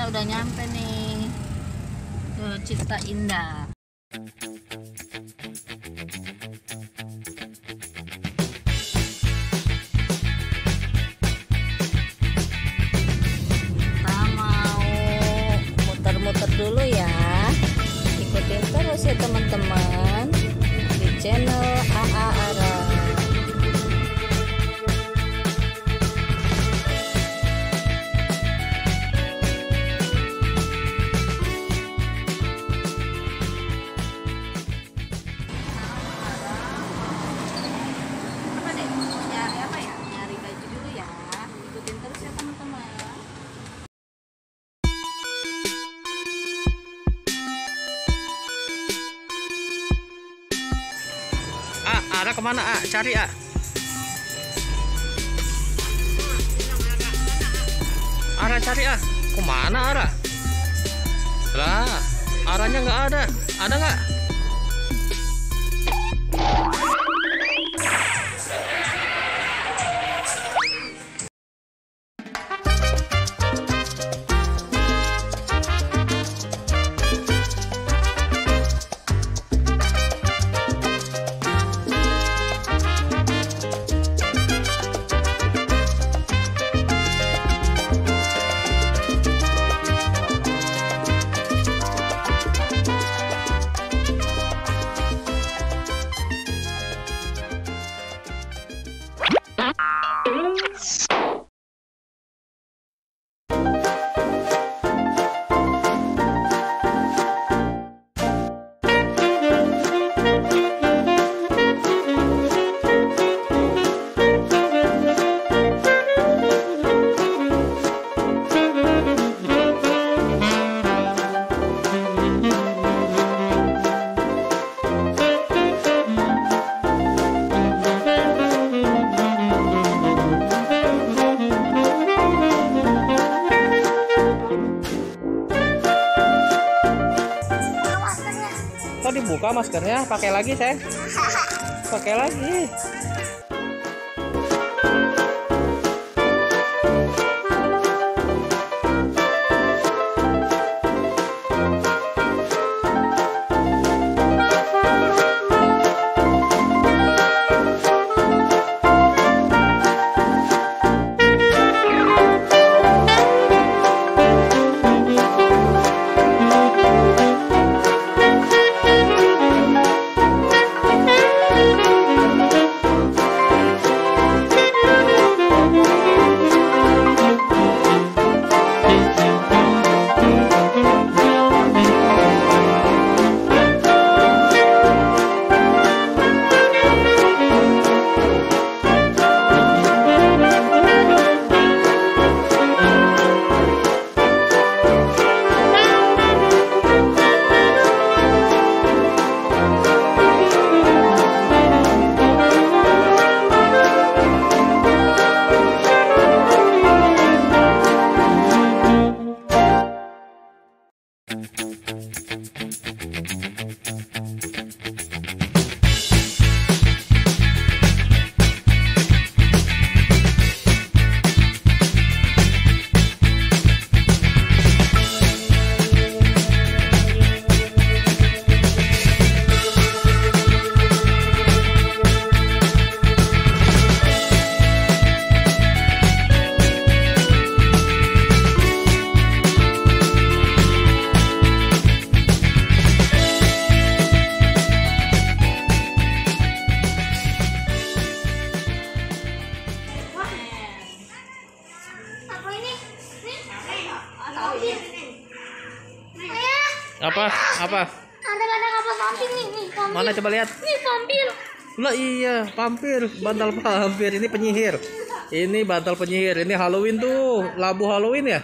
kita udah nyampe nih ke Cipta Indah. Kita mau muter-muter dulu ya. Ikutin terus ya teman-teman di channel AA Ara. Ara kemana? Cari Ara cari kemana Ara? Lah, arahnya nggak ada. Ada nggak? Kok dibuka maskernya? Pakai lagi, sayang. Pakai lagi. Apa? Ada kapal vampir nih, vampir. Mana coba lihat? Nih vampir. Lah iya, vampir, bantal vampir. Ini penyihir. Ini bantal penyihir. Ini Halloween tuh, labu Halloween ya?